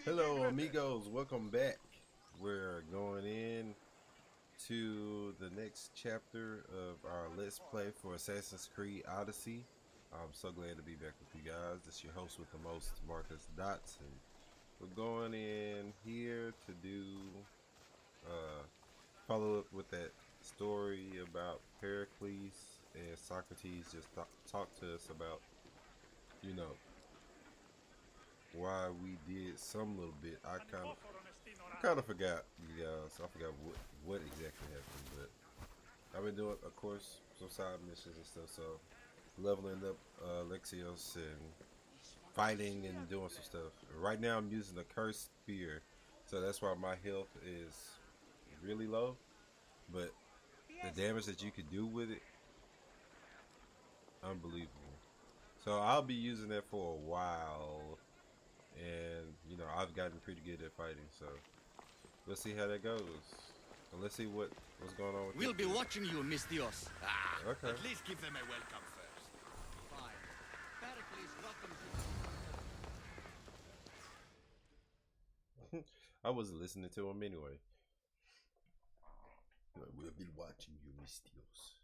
Hello, amigos. Welcome back. We're going in to the next chapter of our Let's Play for Assassin's Creed Odyssey. I'm so glad to be back with you guys. This is your host with the most, Marcus Dots, and we're going in here to do follow up with that story about Perikles and Socrates. Just talk to us about, you know, why we did some little bit. I kind of forgot, you guys. I forgot what exactly happened, but I've been doing, of course, some side missions and stuff. So leveling up Alexios and fighting and doing some stuff. Right now, I'm using the cursed spear, so that's why my health is really low. But the damage that you could do with it, unbelievable. So I'll be using that for a while. And you know, I've gotten pretty good at fighting, so let's see how that goes. And let's see what's going on with We'll this be dude. watching you, Miss Dios. Okay. At least give them a welcome first. Fine. Perikles welcomes I wasn't listening to him anyway. We'll be watching you, Mistios.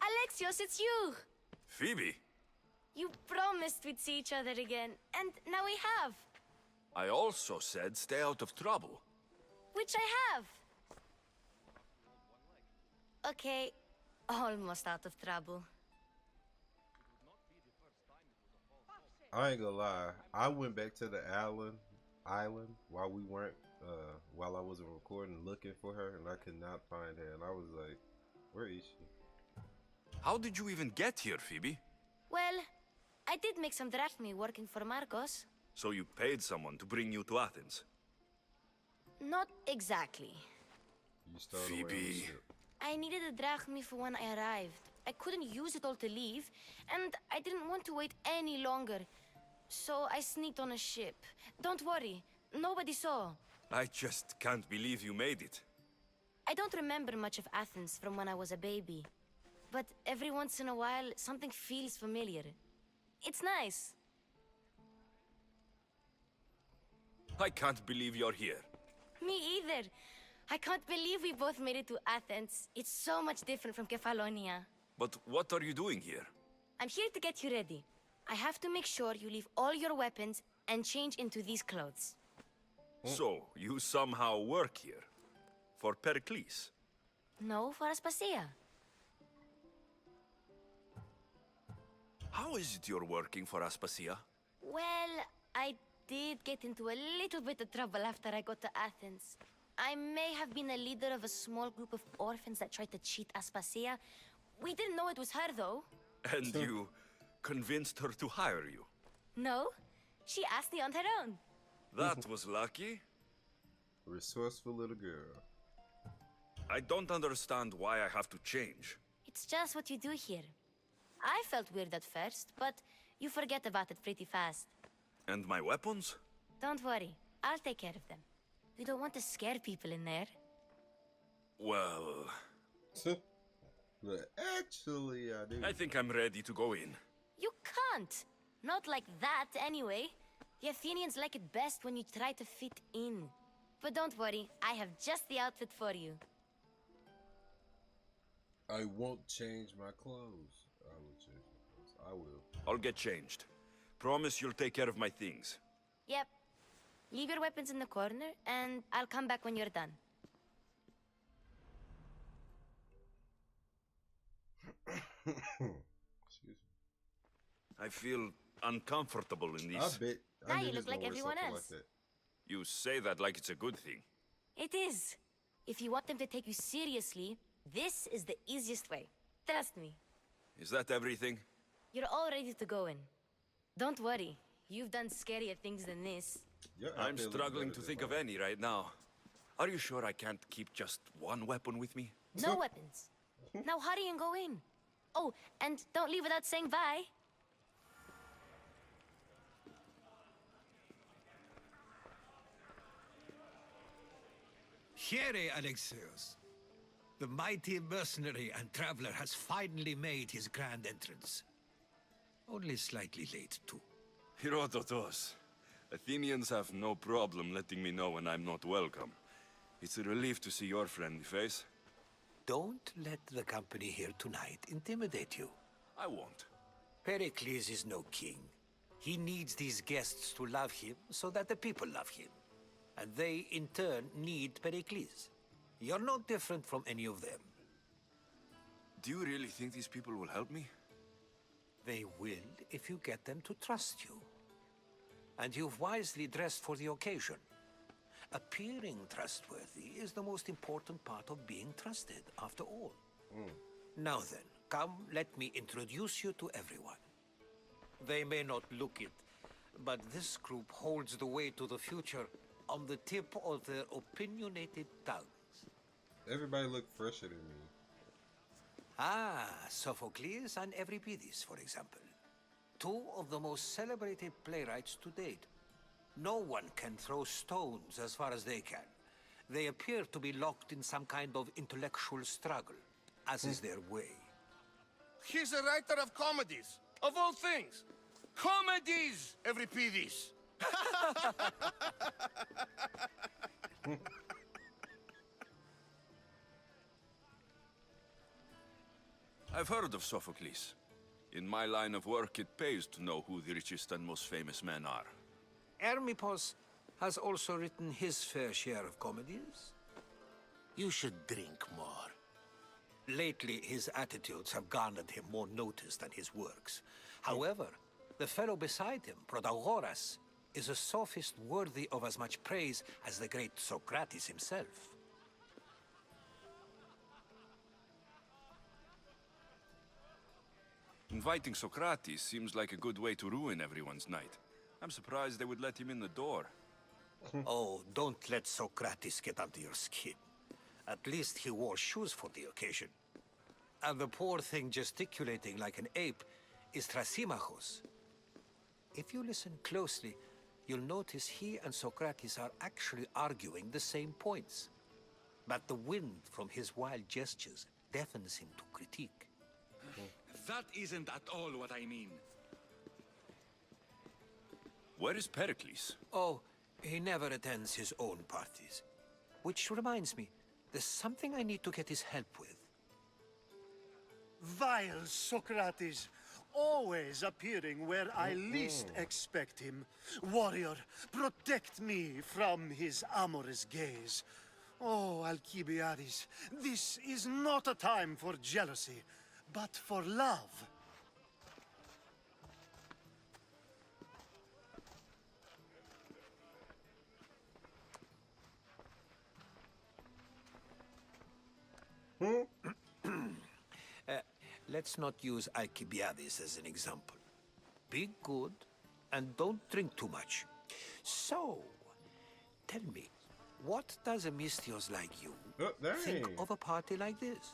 Alexios, it's you! Phoebe, You promised we'd see each other again, and now we have. I also said stay out of trouble. Which I have. Okay, almost out of trouble. I ain't gonna lie. I went back to the island while we weren't while I wasn't recording, looking for her, and I could not find her. And I was like, where is she? How did you even get here, Phoebe? Well, I did make some drachmae working for Marcos. So you paid someone to bring you to Athens? Not exactly. You stowed away on the Phoebe. ship. I needed a drachmae for when I arrived. I couldn't use it all to leave, and I didn't want to wait any longer. So I sneaked on a ship. Don't worry, nobody saw. I just can't believe you made it. I don't remember much of Athens from when I was a baby. But every once in a while, something feels familiar. It's nice. I can't believe you're here. Me either. I can't believe we both made it to Athens. It's so much different from Kefalonia. But what are you doing here? I'm here to get you ready. I have to make sure you leave all your weapons and change into these clothes. So, you somehow work here? For Perikles? No, for Aspasia. How is it you're working for Aspasia? Well, I did get into a little bit of trouble after I got to Athens. I may have been a leader of a small group of orphans that tried to cheat Aspasia. We didn't know it was her, though. And you convinced her to hire you? No, she asked me on her own. That was lucky. Resourceful little girl. I don't understand why I have to change. It's just what you do here. I felt weird at first, but you forget about it pretty fast. And my weapons? Don't worry, I'll take care of them. You don't want to scare people in there. Well, But actually, I do. I think I'm ready to go in. You can't! Not like that, anyway. The Athenians like it best when you try to fit in. But don't worry, I have just the outfit for you. I won't change my clothes. I will change my clothes. I will. I'll get changed. Promise you'll take care of my things. Yep. Leave your weapons in the corner, and I'll come back when you're done. Excuse me. I feel uncomfortable in I these. bet. Now I knew you he was look like gonna wear everyone something else. Like that. You say that like it's a good thing. It is. If you want them to take you seriously, this is the easiest way. Trust me. Is that everything? You're all ready to go in. Don't worry. You've done scarier things than this. Your I'm outfit looks struggling better to than think of mine. any right now. Are you sure I can't keep just one weapon with me? No weapons. Now hurry and go in. Oh, and don't leave without saying bye. Here, Alexios. The mighty mercenary and traveler has finally made his grand entrance. Only slightly late, too. Herodotus, Athenians have no problem letting me know when I'm not welcome. It's a relief to see your friendly face. Don't let the company here tonight intimidate you. I won't. Pericles is no king. He needs these guests to love him so that the people love him. And they, in turn, need Pericles. You're no different from any of them. Do you really think these people will help me? They will if you get them to trust you. And you've wisely dressed for the occasion. Appearing trustworthy is the most important part of being trusted, after all. Now then, come, let me introduce you to everyone. They may not look it, but this group holds the way to the future on the tip of their opinionated tongues. Everybody look fresher than me. Ah, Sophocles and Euripides, for example. Two of the most celebrated playwrights to date. No one can throw stones as far as they can. They appear to be locked in some kind of intellectual struggle, as is their way. He's a writer of comedies, of all things. Comedies, Euripides. I've heard of Sophocles. In my line of work, it pays to know who the richest and most famous men are. Hermippos has also written his fair share of comedies. You should drink more. Lately, his attitudes have garnered him more notice than his works. However, the fellow beside him, Protagoras, is a sophist worthy of as much praise as the great Socrates himself. Inviting Socrates seems like a good way to ruin everyone's night. I'm surprised they would let him in the door. Oh, don't let Socrates get under your skin. At least he wore shoes for the occasion. And the poor thing gesticulating like an ape is Thrasymachos. If you listen closely, you'll notice he and Socrates are actually arguing the same points. But the wind from his wild gestures deafens him to critique. That isn't at all what I mean. Where is Pericles? Oh, he never attends his own parties. Which reminds me, there's something I need to get his help with. Vile Socrates, always appearing where I least expect him. Warrior, protect me from his amorous gaze. Oh, Alcibiades, this is not a time for jealousy, but for love. Let's not use Alcibiades as an example. Be good, and don't drink too much. So, tell me, what does a Mystios like you think Dang. of a party like this?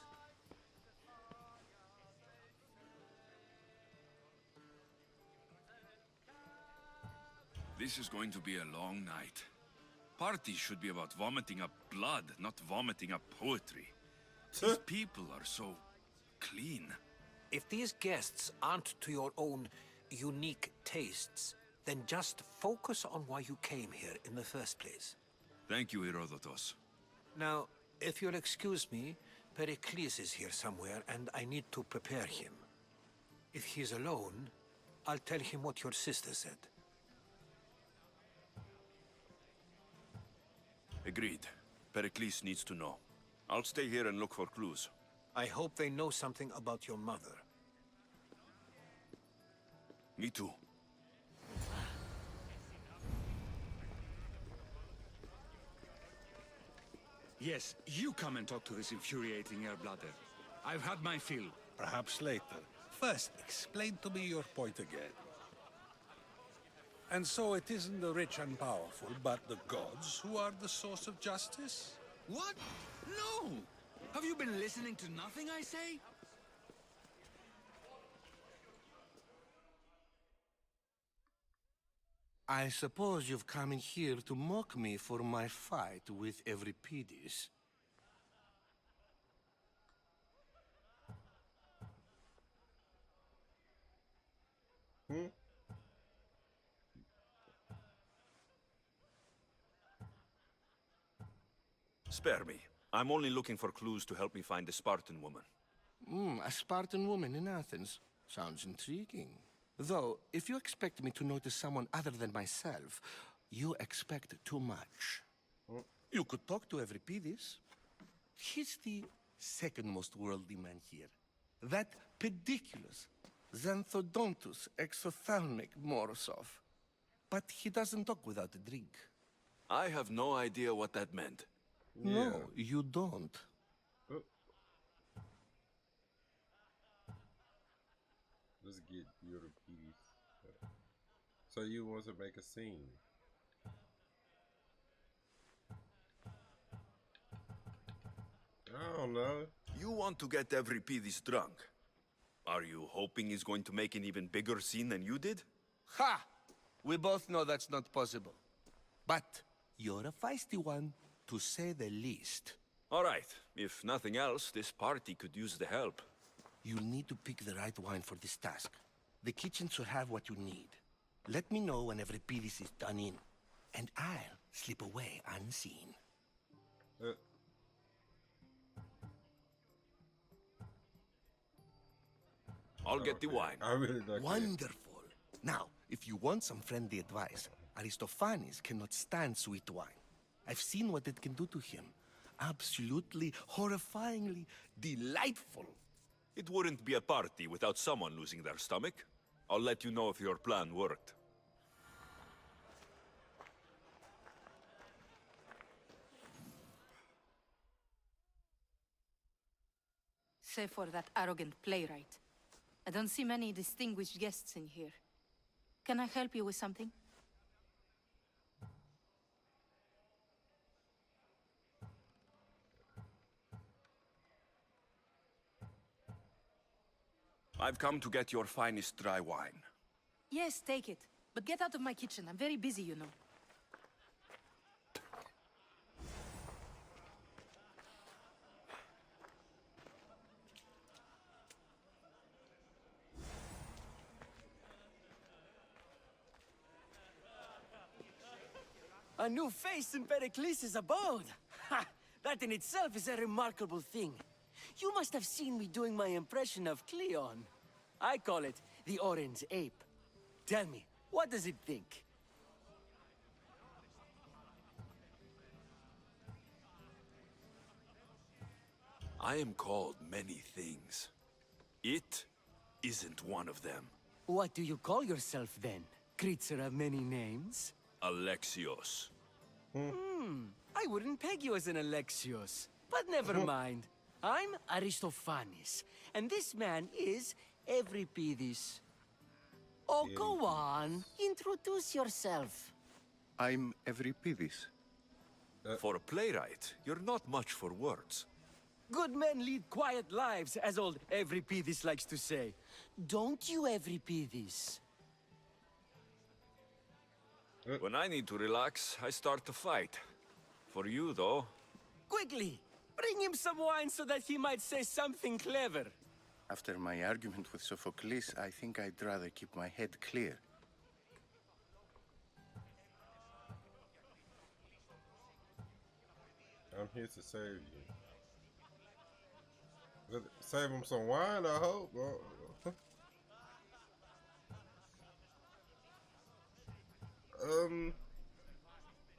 This is going to be a long night. Parties should be about vomiting up blood, not vomiting up poetry. These people are so clean. If these guests aren't to your own unique tastes, then just focus on why you came here in the first place. Thank you, Herodotus. Now, if you'll excuse me, Pericles is here somewhere, and I need to prepare him. If he's alone, I'll tell him what your sister said. Agreed. Pericles needs to know. I'll stay here and look for clues. I hope they know something about your mother. Me too. Yes, you come and talk to this infuriating airbladder. I've had my fill. Perhaps later. First, explain to me your point again. And so it isn't the rich and powerful, but the gods who are the source of justice? What? No! Have you been listening to nothing I say? I suppose you've come in here to mock me for my fight with Euripides. Spare me. I'm only looking for clues to help me find a Spartan woman. A Spartan woman in Athens. Sounds intriguing. Though, if you expect me to notice someone other than myself, you expect too much. You could talk to Euripides. He's the second most worldly man here. That Perikles, Xanthodontus, exophthalmic Morosov. But he doesn't talk without a drink. I have no idea what that meant. No, you don't. Let's get your piece. So you want to make a scene? I don't know. You want to get Euripides drunk. Are you hoping he's going to make an even bigger scene than you did? Ha! We both know that's not possible. But you're a feisty one, to say the least. All right. If nothing else, this party could use the help. You'll need to pick the right wine for this task. The kitchen should have what you need. Let me know when Euripides is done in, and I'll slip away unseen. I'll get the wine. I really don't care. Wonderful. Now, if you want some friendly advice, Aristophanes cannot stand sweet wine. I've seen what it can do to him. Absolutely, horrifyingly delightful. It wouldn't be a party without someone losing their stomach. I'll let you know if your plan worked. Save for that arrogant playwright. I don't see many distinguished guests in here. Can I help you with something? I've come to get your finest dry wine. Yes, take it. But get out of my kitchen. I'm very busy, you know. A new face in Perikles' abode! Ha! That in itself is a remarkable thing. You must have seen me doing my impression of Cleon. I call it the Orange Ape. Tell me, what does it think? I am called many things. It isn't one of them. What do you call yourself then? Creature of many names? Alexios. I wouldn't peg you as an Alexios. But never mind. I'm Aristophanes, and this man is Euripides. Oh, go on. Introduce yourself. I'm Euripides. For a playwright, you're not much for words. Good men lead quiet lives, as old Euripides likes to say. Don't you, Euripides? When I need to relax, I start to fight. For you, though, Quickly, bring him some wine so that he might say something clever. After my argument with Sophocles, I think I'd rather keep my head clear. I'm here to save you. Save him some wine, I hope.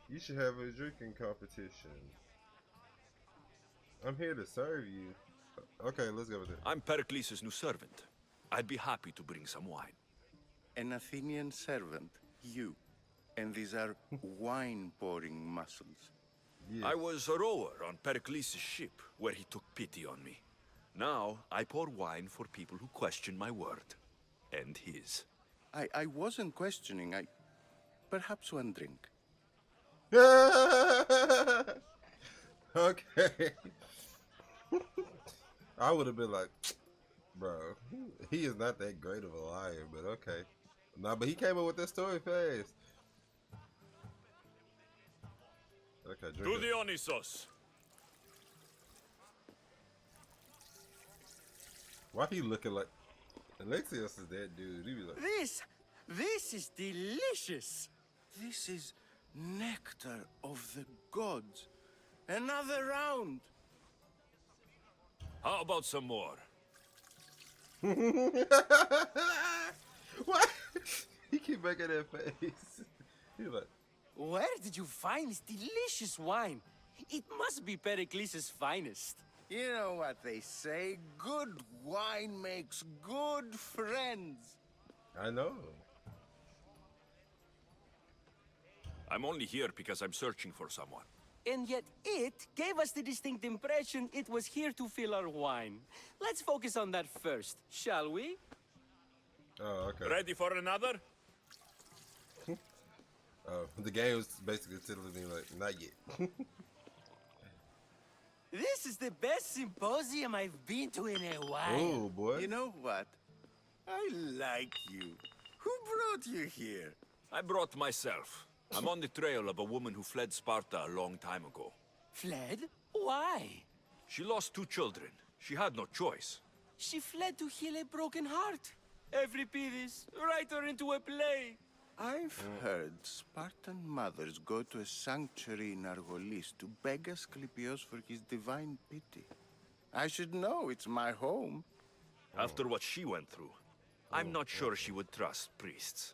You should have a drinking competition. I'm here to serve you. Okay, let's go with it. I'm Perikles' new servant. I'd be happy to bring some wine. An Athenian servant, you. And these are wine-pouring muscles. Yes. I was a rower on Perikles' ship, where he took pity on me. Now, I pour wine for people who question my word. And his. I wasn't questioning, Perhaps one drink. Okay. I would have been like, bro, he is not that great of a liar, but okay. Nah, but he came up with that story fast. Okay, drink To it. Dionysos! Why he looking like Alexios is that dude? He be like, This is delicious. This is nectar of the gods. Another round. How about some more? What? He keep making that face. He's like, Where did you find this delicious wine? It must be Perikles' finest. You know what they say, good wine makes good friends. I know. I'm only here because I'm searching for someone. And yet it gave us the distinct impression it was here to fill our wine. Let's focus on that first, shall we? Oh, okay. Ready for another? The game was basically telling me like, not yet. This is the best symposium I've been to in a while. Oh boy. You know what? I like you. Who brought you here? I brought myself. I'm on the trail of a woman who fled Sparta a long time ago. Fled? Why? She lost 2 children. She had no choice. She fled to heal a broken heart. Euripides, write her into a play. I've heard Spartan mothers go to a sanctuary in Argolis to beg Asclepios for his divine pity. I should know, it's my home. After what she went through, I'm not sure she would trust priests.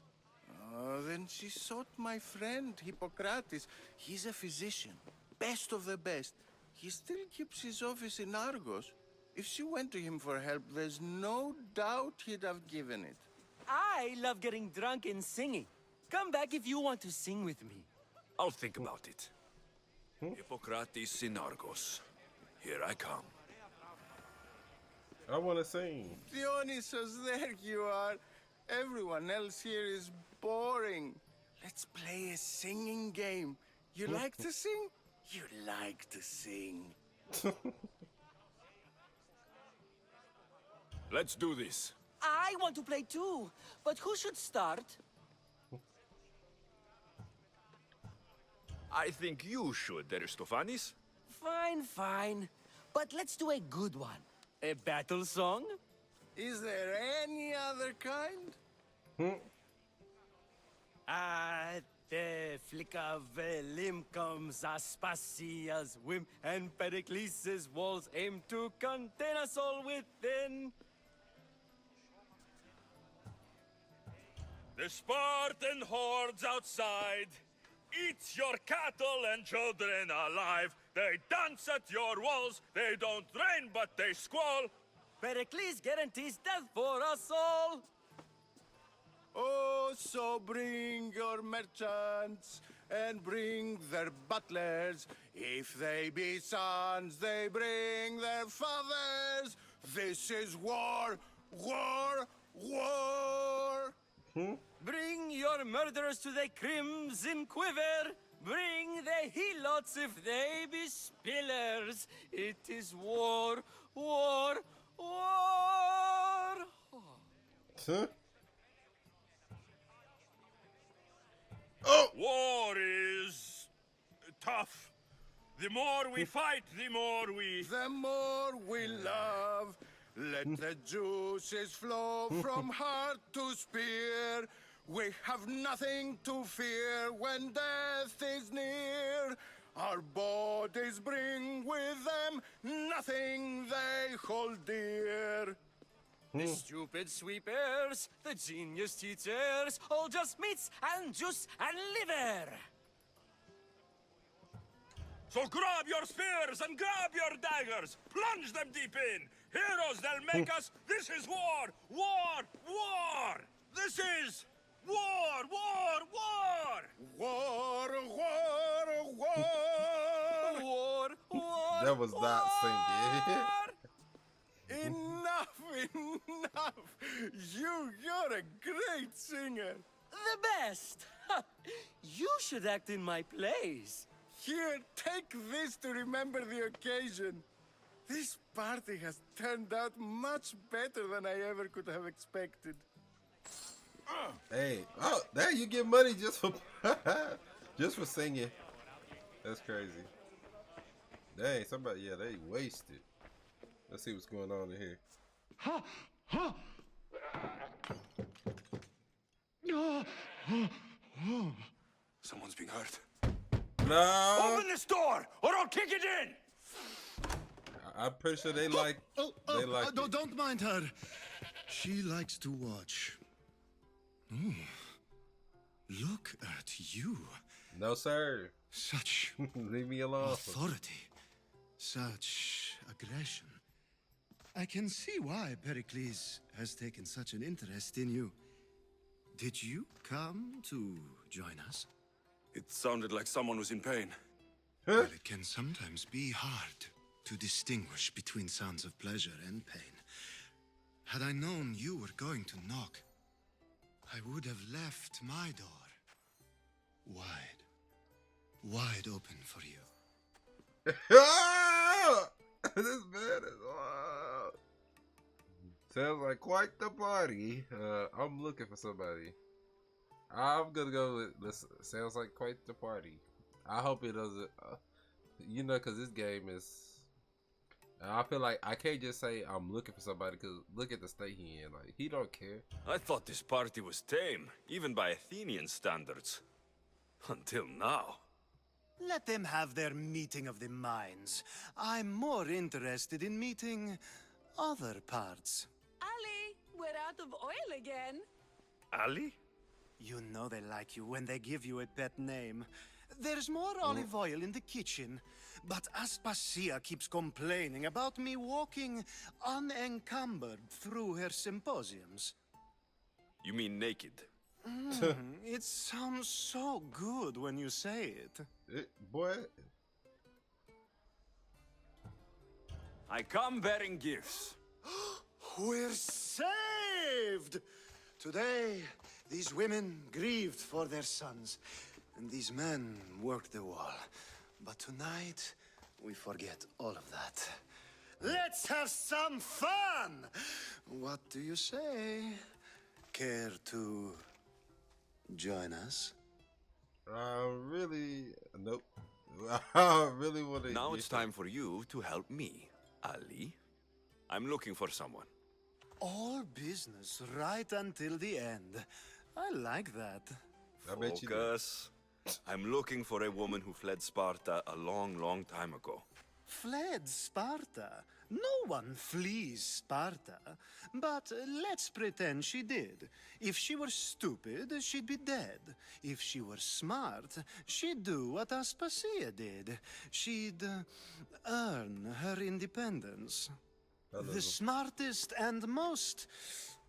Oh, then she sought my friend, Hippocrates. He's a physician, best of the best. He still keeps his office in Argos. If she went to him for help, there's no doubt he'd have given it. I love getting drunk and singing. Come back if you want to sing with me. I'll think about it. Hippocrates in Argos. Here I come. I want to sing. Dionysus, there you are. Everyone else here is boring. Let's play a singing game. You like to sing? You like to sing. Let's do this. I want to play too, but who should start? I think you should, Aristophanes. Fine, fine. But let's do a good one. A battle song? Is there any other kind? At the flick of a limb comes Aspasia's whim, and Perikles' walls aim to contain us all within. The Spartan hordes outside eat your cattle and children alive. They dance at your walls. They don't rain, but they squall. Perikles guarantees death for us all. Oh, so bring your merchants and bring their butlers. If they be sons, they bring their fathers. This is war, war, war. Bring your murderers to the crimson quiver. Bring the helots if they be spillers. It is war, war, war. Huh? War is tough. The more we fight, the more we... The more we love. Let the juices flow from heart to spear. We have nothing to fear when death is near. Our bodies bring with them nothing they hold dear. The stupid sweepers, the genius teachers, all just meats and juice and liver. So grab your spears and grab your daggers. Plunge them deep in. Heroes, they'll make us. This is war, war, war. This is war, war, war. War, war, war. War, war, That was not singing. Enough, enough. You're a great singer. The best. You should act in my plays. Here, take this to remember the occasion. This party has turned out much better than I ever could have expected. Hey, oh, there you get money just for just for singing. That's crazy. Dang, somebody, yeah, they wasted. Let's see what's going on in here. Someone's being hurt. No. Open this door, or I'll kick it in! I'm pretty sure they like. They like. it. Don't mind her. She likes to watch. Oh, look at you. No, sir. Such Leave me alone. authority. Such aggression. I can see why Perikles has taken such an interest in you. Did you come to join us? It sounded like someone was in pain. Well, it can sometimes be hard to distinguish between sounds of pleasure and pain. Had I known you were going to knock, I would have left my door wide open for you. This man is. Sounds like quite the party. I'm looking for somebody. I'm gonna go with this. Sounds like quite the party. I hope it doesn't. Because this game is. I feel like I can't just say I'm looking for somebody because look at the state he in. Like he don't care. I thought this party was tame, even by Athenian standards. Until now. Let them have their meeting of the minds. I'm more interested in meeting other parts. Ali, we're out of oil again. Ali? You know they like you when they give you a pet name. There's more olive oil in the kitchen, but Aspasia keeps complaining about me walking unencumbered through her symposiums. You mean naked? It sounds so good when you say it. Boy. I come bearing gifts. We're saved! Today, these women grieved for their sons, and these men worked the wall. But tonight, we forget all of that. Let's have some fun! What do you say? Care to join us? Really, nope. I really want to. Now it's time for you to help me, Ali. I'm looking for someone. All business right until the end. I like that. I bet you do. Focus. I'm looking for a woman who fled Sparta a long, long time ago. Fled Sparta? No one flees Sparta. But let's pretend she did. If she were stupid, she'd be dead. If she were smart, she'd do what Aspasia did. She'd earn her independence. The smartest and most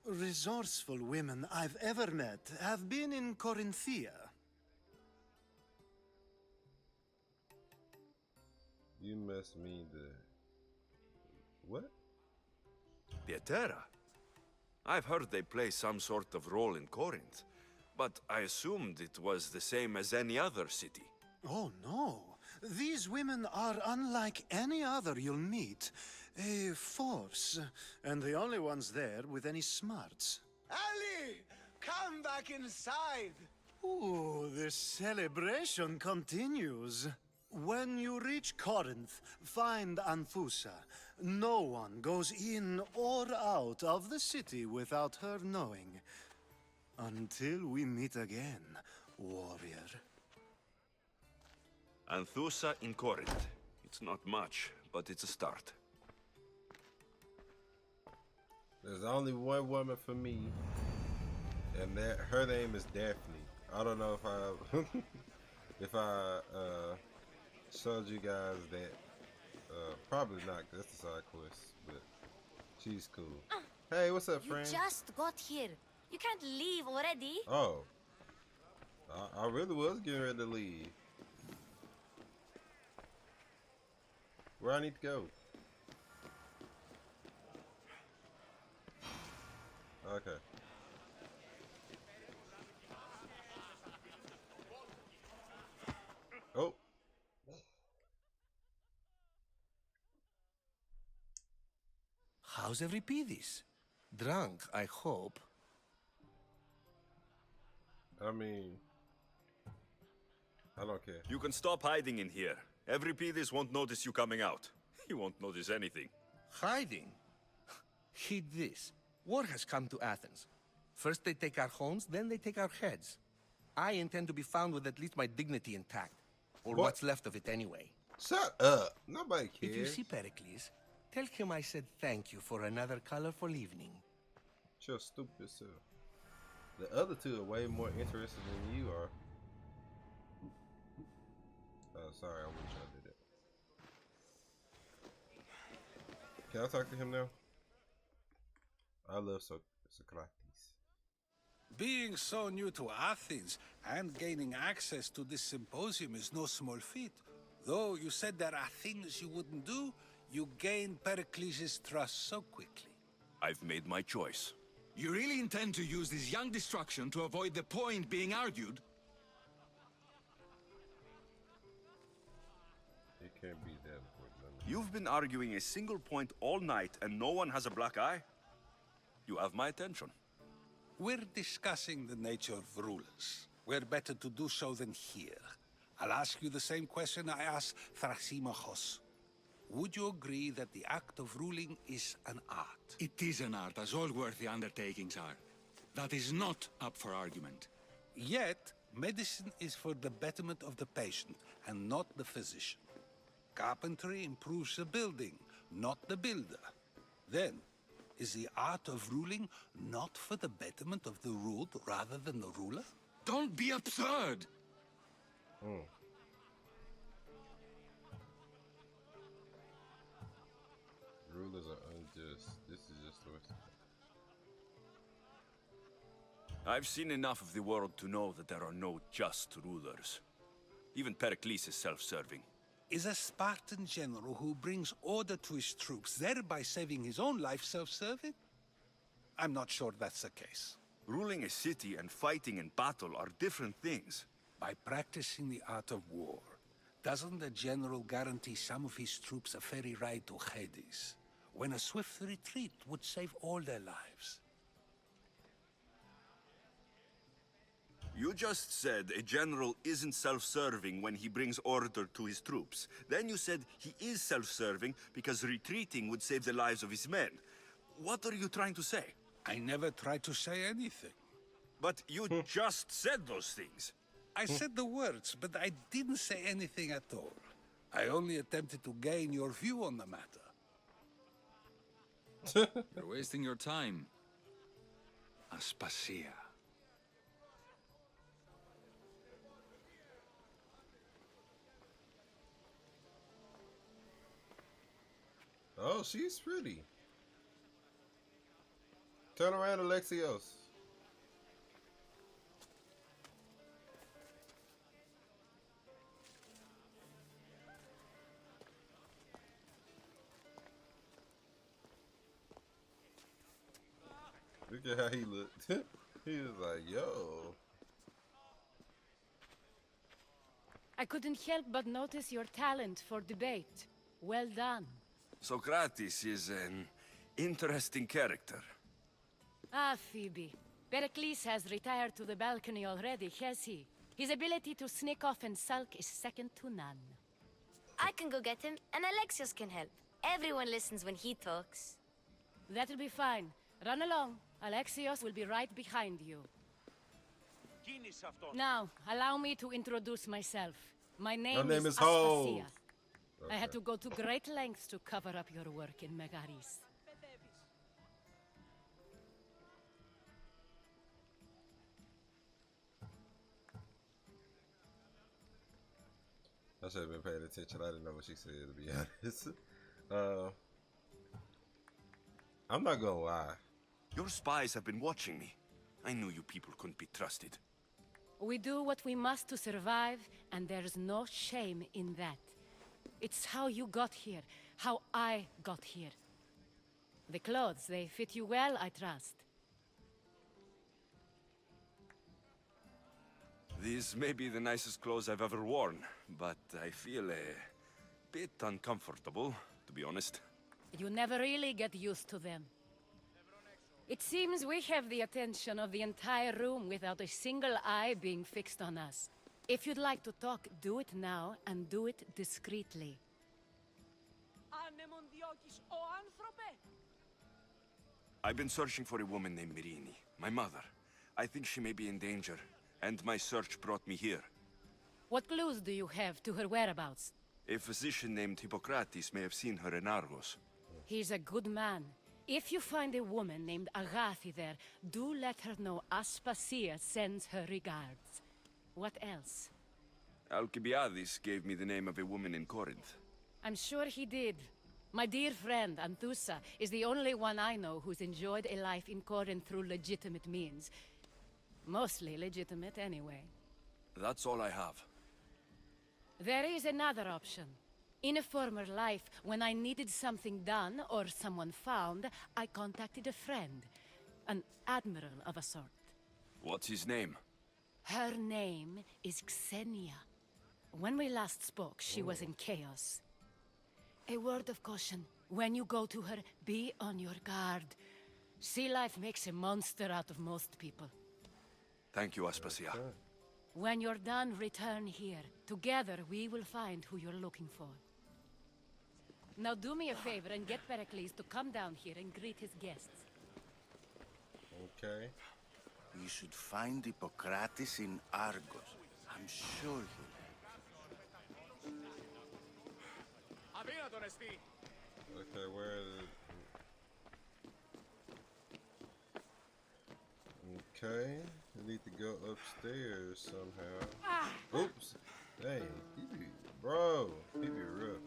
resourceful women I've ever met have been in Corinthia. You must mean the what? Pietera. I've heard they play some sort of role in Corinth, but I assumed it was the same as any other city. Oh, no. These women are unlike any other you'll meet. A force, and the only ones there with any smarts. Ali! Come back inside! Ooh, the celebration continues. When you reach Corinth, find Anthusa. No one goes in or out of the city without her knowing. Until we meet again, warrior. Anthusa in Corinth. It's not much, but it's a start. There's only one woman for me, and her name is Daphne. I don't know if I showed you guys that. Probably not. 'Cause that's a side quest, but she's cool. Hey, what's up, friend? You just got here. You can't leave already. Oh, I really was getting ready to leave. Where I need to go? Okay. Oh. How's Euripides? Drunk, I hope. I mean, I don't care. You can stop hiding in here. Euripides won't notice you coming out. He won't notice anything. Hiding? Heed this. War has come to Athens. First they take our homes, then they take our heads. I intend to be found with at least my dignity intact. or What? what's left of it anyway. Shut up. Nobody cares. If you see Perikles, tell him I said thank you for another colorful evening. You're stupid self. The other two are way more interested than you are. Sorry, I wish I did it. Can I talk to him now? I love Socrates. Being so new to Athens and gaining access to this symposium is no small feat. Though you said there are things you wouldn't do, you gained Pericles' trust so quickly. I've made my choice. You really intend to use this young destruction to avoid the point being argued? It can't be that important. You've been arguing a single point all night and no one has a black eye? You have my attention. We're discussing the nature of rulers. Where better to do so than here? I'll ask you the same question I asked Thrasymachos. Would you agree that the act of ruling is an art? It is an art, as all worthy undertakings are. That is not up for argument. Yet, medicine is for the betterment of the patient and not the physician. Carpentry improves the building, not the builder. Then, is the art of ruling not for the betterment of the ruled rather than the ruler? Don't be absurd! Rulers are unjust. This is just the way. I've seen enough of the world to know that there are no just rulers. Even Pericles is self-serving. Is a Spartan general who brings order to his troops, thereby saving his own life, self-serving? I'm not sure that's the case. Ruling a city and fighting in battle are different things. By practicing the art of war, doesn't the general guarantee some of his troops a ferry ride to Hades, when a swift retreat would save all their lives? You just said a general isn't self-serving when he brings order to his troops. Then you said he is self-serving because retreating would save the lives of his men. What are you trying to say? I never tried to say anything. But you just said those things. I said the words, but I didn't say anything at all. I only attempted to gain your view on the matter. You're wasting your time. Aspasia. Oh, she's pretty. Turn around, Alexios. Look at how he looked. He was like, yo. I couldn't help but notice your talent for debate. Well done. Socrates is an interesting character. Ah, Phoebe. Pericles has retired to the balcony already, has he? His ability to sneak off and sulk is second to none. I can go get him, and Alexios can help. Everyone listens when he talks. That'll be fine. Run along. Alexios will be right behind you. Now, allow me to introduce myself. My name is Hov. Aspasia. I had to go to great lengths to cover up your work in Megaris. I should have been paying attention. I didn't know what she said, to be honest. I'm not gonna lie. Your spies have been watching me. I knew you people couldn't be trusted. We do what we must to survive, and there's no shame in that. It's how you got here, how I got here. The clothes, they fit you well, I trust. These may be the nicest clothes I've ever worn, but I feel a bit uncomfortable, to be honest. You never really get used to them. It seems we have the attention of the entire room without a single eye being fixed on us. If you'd like to talk, do it now, and do it discreetly. I've been searching for a woman named Myrine, my mother. I think she may be in danger, and my search brought me here. What clues do you have to her whereabouts? A physician named Hippocrates may have seen her in Argos. He's a good man. If you find a woman named Agathi there, do let her know Aspasia sends her regards. What else? Alcibiades gave me the name of a woman in Corinth. I'm sure he did. My dear friend, Anthusa, is the only one I know who's enjoyed a life in Corinth through legitimate means. Mostly legitimate, anyway. That's all I have. There is another option. In a former life, when I needed something done or someone found, I contacted a friend. An admiral of a sort. What's his name? Her name is Xenia. When we last spoke, she was in chaos. A word of caution. When you go to her, be on your guard. Sea life makes a monster out of most people. Thank you, Aspasia. When you're done, return here. Together, we will find who you're looking for. Now do me a favor and get Perikles to come down here and greet his guests. Okay. We should find Hippocrates in Argos. I'm sure he'll Okay, where is it? Okay, we need to go upstairs somehow. Oops. Dang, bro, he be rough.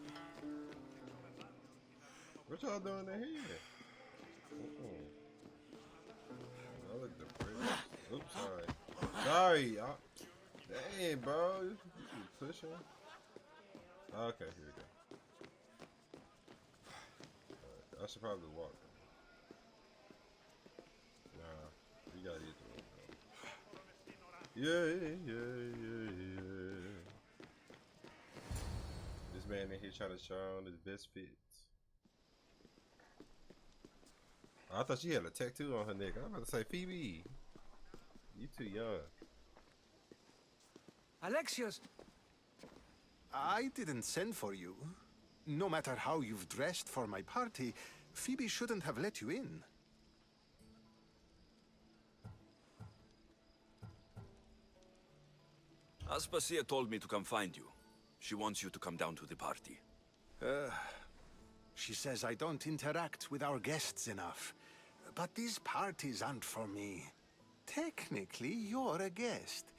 What y'all doing in here? I look depressed. Oops, sorry. Sorry, dang, bro, you be pushing. Okay, here we go. I should probably walk. Nah, you gotta eat the road. Yeah. This man in here trying to show on his best fits. I thought she had a tattoo on her neck. I was about to say, Phoebe, you too young. Alexios! I didn't send for you. No matter how you've dressed for my party, Phoebe shouldn't have let you in. Aspasia told me to come find you. She wants you to come down to the party. She says I don't interact with our guests enough. But these parties aren't for me. Technically, you're a guest.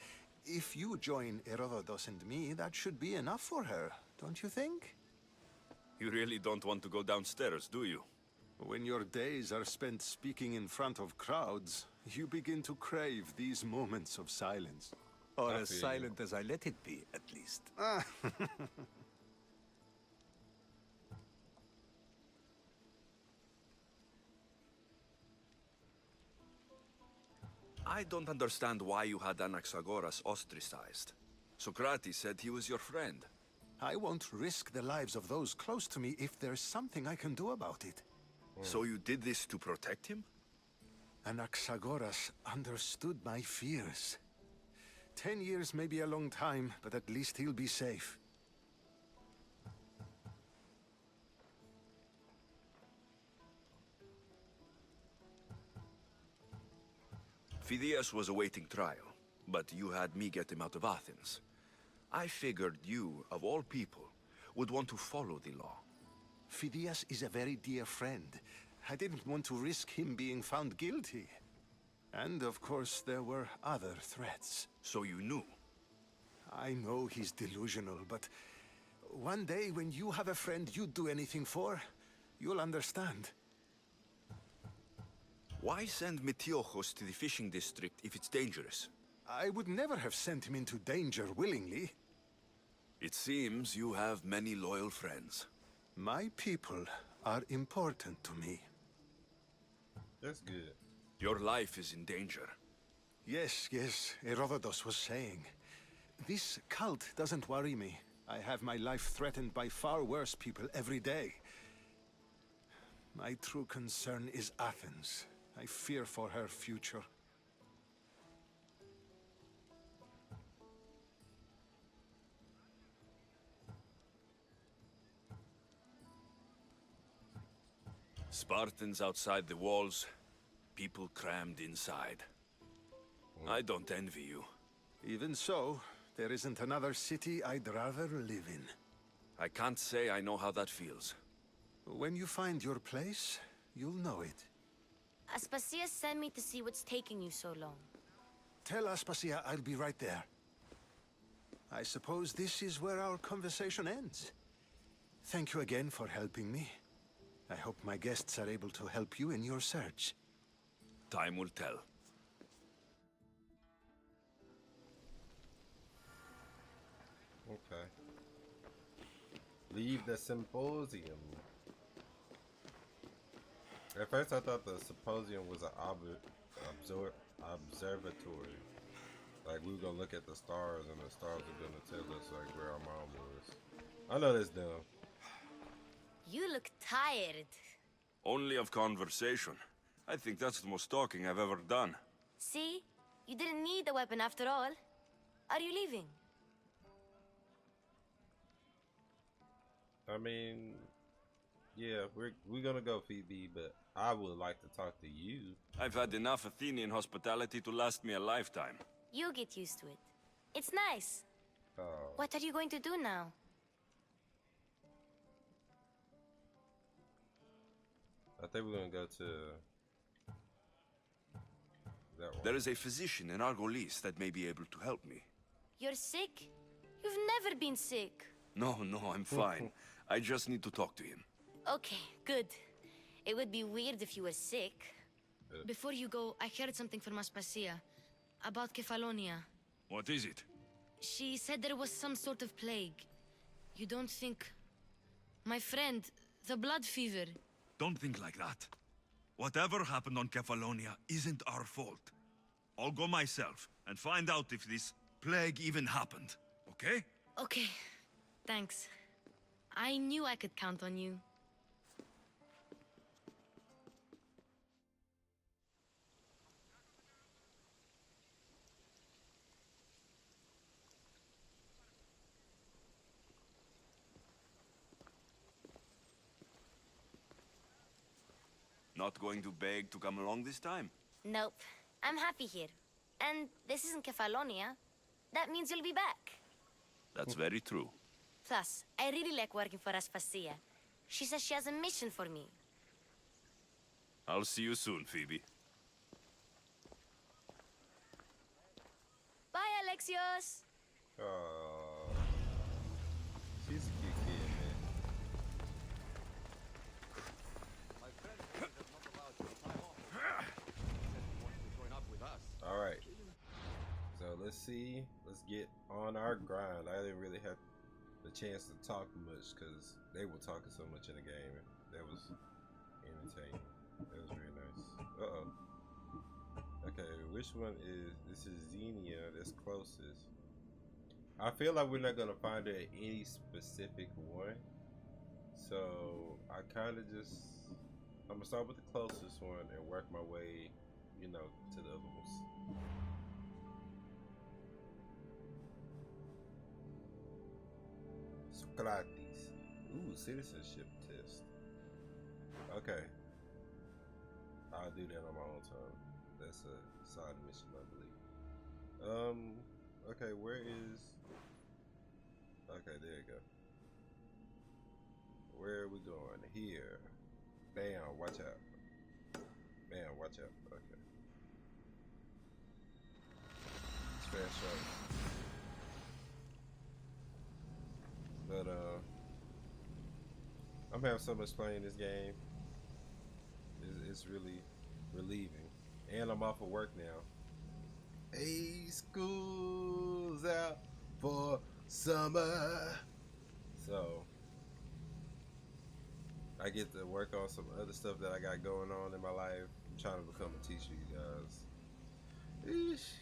If you join Herodotus and me, that should be enough for her, don't you think? You really don't want to go downstairs, do you? When your days are spent speaking in front of crowds, you begin to crave these moments of silence. Or as silent as I let it be, at least. I don't understand why you had Anaxagoras ostracized. Socrates said he was your friend. I won't risk the lives of those close to me if there's something I can do about it. So you did this to protect him? Anaxagoras understood my fears. 10 years may be a long time, but at least he'll be safe. Phidias was awaiting trial, but you had me get him out of Athens. I figured you, of all people, would want to follow the law. Phidias is a very dear friend. I didn't want to risk him being found guilty. And of course, there were other threats. So you knew? I know he's delusional, but one day when you have a friend you'd do anything for, you'll understand. Why send Metiochos to the fishing district if it's dangerous? I would never have sent him into danger willingly. It seems you have many loyal friends. My people are important to me. That's good. Your life is in danger. Yes, Herodotus was saying. This cult doesn't worry me. I have my life threatened by far worse people every day. My true concern is Athens. I fear for her future. Spartans outside the walls, people crammed inside. I don't envy you. Even so, There isn't another city I'd rather live in. I can't say I know how that feels. When you find your place, you'll know it. Aspasia sent me to see what's taking you so long. Tell Aspasia I'll be right there. I suppose this is where our conversation ends. Thank you again for helping me. I hope my guests are able to help you in your search. Time will tell. Okay. Leave the symposium. At first I thought the symposium was an observatory. Like we were gonna look at the stars and the stars are gonna tell us like where our mom was. I know that's dumb. You look tired. Only of conversation. I think that's the most talking I've ever done. See? You didn't need the weapon after all. Are you leaving? I mean, yeah, we're gonna go, Phoebe, but I would like to talk to you. I've had enough Athenian hospitality to last me a lifetime. You get used to it. It's nice. Oh. What are you going to do now? I think we're gonna go to that one. There is a physician in Argolis that may be able to help me. You're sick? You've never been sick. No, I'm fine. I just need to talk to him. Okay, good. It would be weird if you were sick. Before you go, I heard something from Aspasia about Kefalonia. What is it? She said there was some sort of plague. You don't think... My friend, the blood fever. Don't think like that. Whatever happened on Kefalonia isn't our fault. I'll go myself and find out if this plague even happened, okay? Okay, thanks. I knew I could count on you. Not going to beg to come along this time? Nope. I'm happy here. And this isn't Kefalonia. That means you'll be back. That's very true. Plus, I really like working for Aspasia. She says she has a mission for me. I'll see you soon, Phoebe. Bye, Alexios! She's a cute kid, man. Alright. So let's see. Let's get on our grind. I didn't really have the chance to talk much because they were talking so much in the game. That was entertaining. That was very nice. Uh-oh. Okay, which one is... This is Xenia that's closest. I feel like we're not going to find her at any specific one. So, I kind of just... I'm going to start with the closest one and work my way, you know, to the other ones. Socrates. Ooh, citizenship test. Okay. I'll do that on my own time. That's a side mission, I believe. Okay, where is... Okay, there you go. Where are we going? Here. Bam, watch out. Bam, watch out. Okay. It's fast shot. But, I'm having so much playing this game. It's really relieving. And I'm off of work now. Hey, school's out for summer. So, I get to work on some other stuff that I got going on in my life. I'm trying to become a teacher, you guys. Eesh.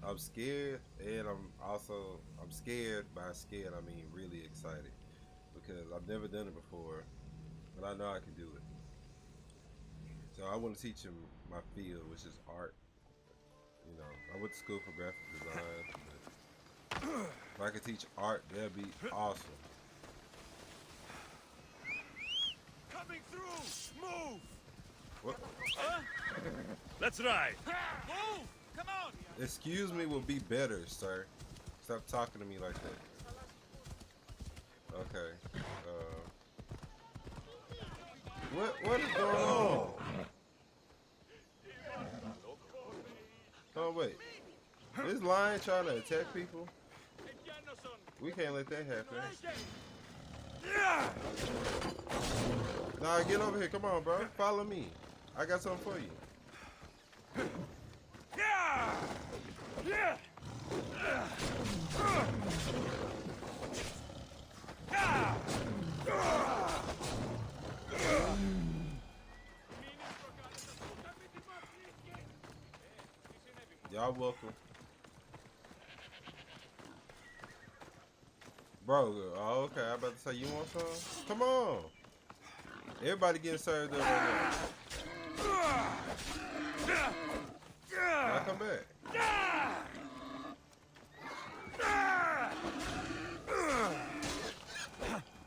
I'm scared, and I'm scared. By scared, I mean really excited, because I've never done it before, but I know I can do it. So I want to teach him my field, which is art. You know, I went to school for graphic design. But if I could teach art, that'd be awesome. Coming through! Move! What? Huh? Let's ride! Move! Come on! Excuse me would be better, sir. Stop talking to me like that. Okay. What is going on? Oh wait. This lion trying to attack people? We can't let that happen. Nah, get over here. Come on, bro. Follow me. I got something for you. Y'all welcome. Bro, oh, okay, I'm about to say, you want some? Come on. Everybody getting served up right now. Now come back.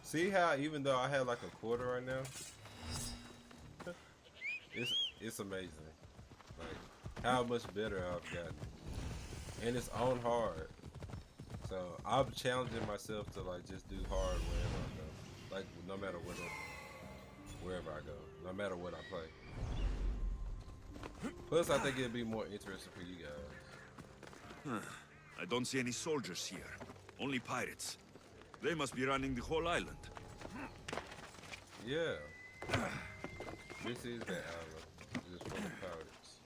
See how even though I have like a quarter right now, it's amazing. Like how much better I've gotten. And it's on hard. So I'm challenging myself to like just do hard wherever I go. Like no matter wherever I go. No matter what I play. Plus I think it'd be more interesting for you guys. I don't see any soldiers here. Only pirates. They must be running the whole island. Yeah. This is that island. Just full of pirates.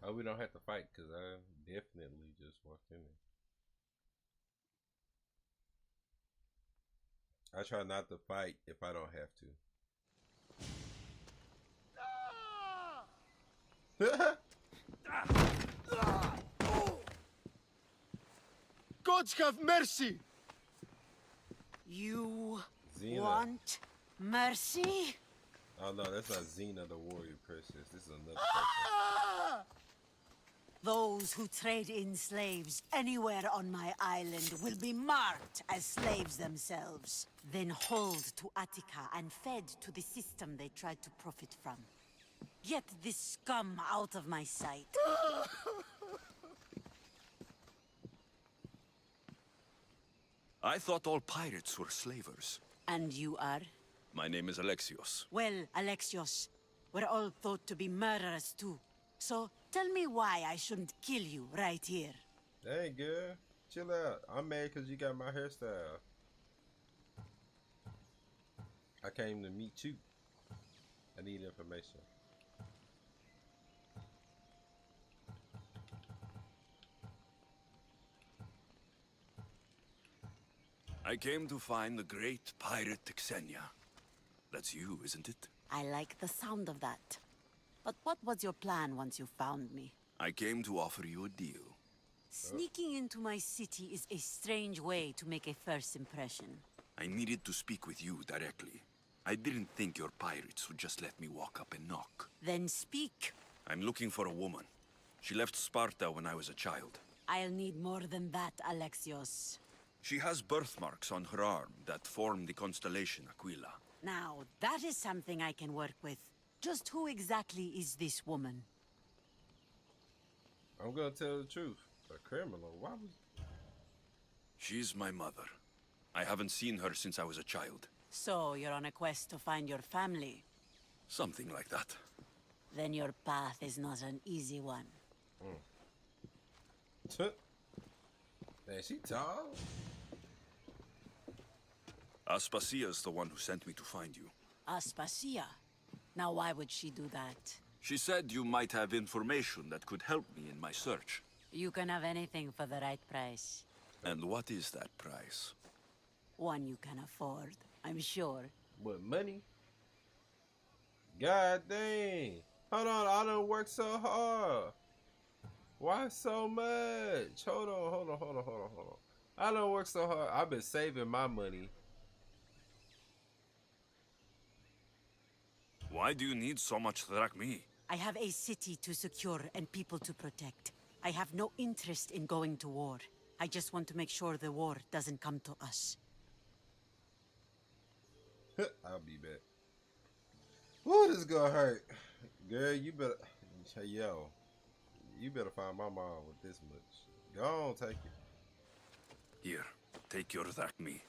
Oh, we don't have to fight because I definitely just walked in there. I try not to fight if I don't have to. Gods have mercy! You Xena. want mercy? Oh no, that's not Xena the warrior princess. This is another person. Those who trade in slaves anywhere on my island will be marked as slaves themselves, then hauled to Attica and fed to the system they tried to profit from. Get this scum out of my sight. I thought all pirates were slavers. And you are? My name is Alexios. Well, Alexios, we're all thought to be murderers too. So, tell me why I shouldn't kill you right here. Hey, girl. Chill out. I'm mad because you got my hairstyle. I came to meet you. I need information. I came to find the great pirate Xenia. That's you, isn't it? I like the sound of that. But what was your plan once you found me? I came to offer you a deal. Sneaking into my city is a strange way to make a first impression. I needed to speak with you directly. I didn't think your pirates would just let me walk up and knock. Then speak. I'm looking for a woman. She left Sparta when I was a child. I'll need more than that, Alexios. She has birthmarks on her arm that form the constellation Aquila. Now, that is something I can work with. Just who exactly is this woman? I'm gonna tell the truth. A criminal? Why was... She's my mother. I haven't seen her since I was a child. So, you're on a quest to find your family? Something like that. Then your path is not an easy one. Man, she tall. Aspasia's the one who sent me to find you. Aspasia? Now why would she do that? She said you might have information that could help me in my search. You can have anything for the right price. And what is that price? One you can afford, I'm sure. What, money? God dang. Hold on, I done worked so hard. Why so much? Hold on. I done worked so hard. I've been saving my money. Why do you need so much drachmi? I have a city to secure and people to protect. I have no interest in going to war. I just want to make sure the war doesn't come to us. I'll be back. Woo, this is gonna hurt. Girl, you better... Hey, yo. You better find my mom with this much. Go on, take it. Here, take your drachmi.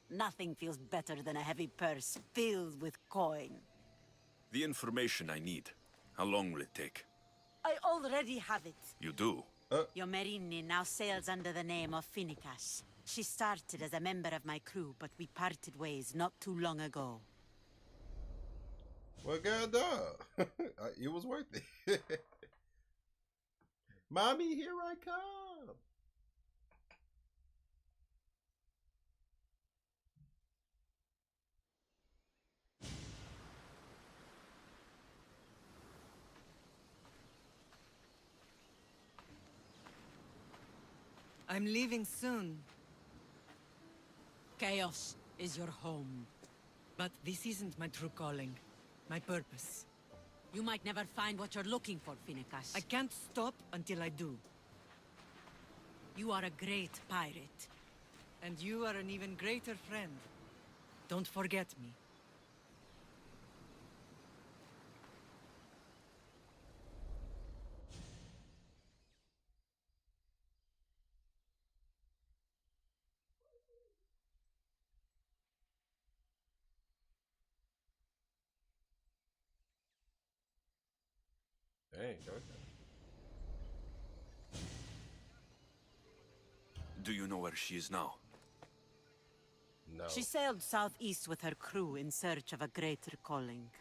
Nothing feels better than a heavy purse filled with coin. The information I need. How long will it take? I already have it. You do? Your Merini now sails under the name of Perikles. She started as a member of my crew, but we parted ways not too long ago. Well, god dog. It was worth it. Mommy, here I come. I'm leaving soon. Chaos is your home. But this isn't my true calling. My purpose. You might never find what you're looking for, Perikles. I can't stop until I do. You are a great pirate. And you are an even greater friend. Don't forget me. Dang, okay. Do you know where she is now? No. She sailed southeast with her crew in search of a greater calling.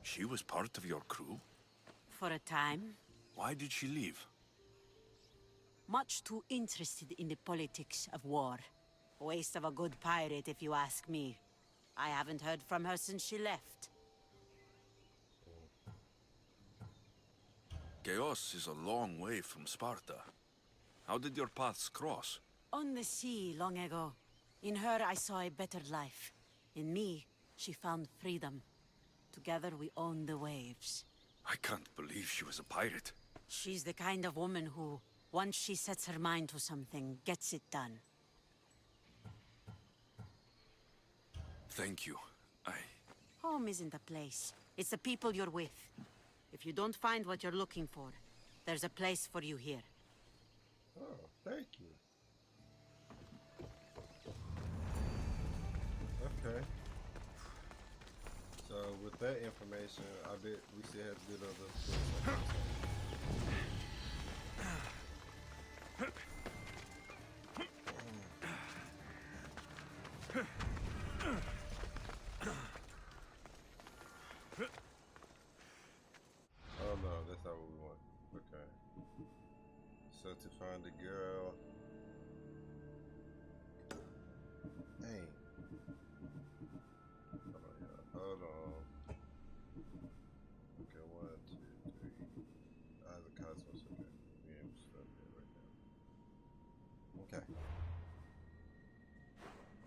She was part of your crew? For a time. Why did she leave? Much too interested in the politics of war. Waste of a good pirate, if you ask me. I haven't heard from her since she left. Chaos is a long way from Sparta. How did your paths cross? On the sea, long ago. In her, I saw a better life. In me, she found freedom. Together, we own the waves. I can't believe she was a pirate. She's the kind of woman who, once she sets her mind to something, gets it done. Thank you. Home isn't a place. It's the people you're with. If you don't find what you're looking for, there's a place for you here. Oh, thank you. Okay. So with that information, I bet we still have to do the other. Oh no, that's not what we want. Okay. So to find the girl. Dang. Hold on. Okay, 1, 2, 3. The cosmos. Okay. We ain't stuck there right now. Okay.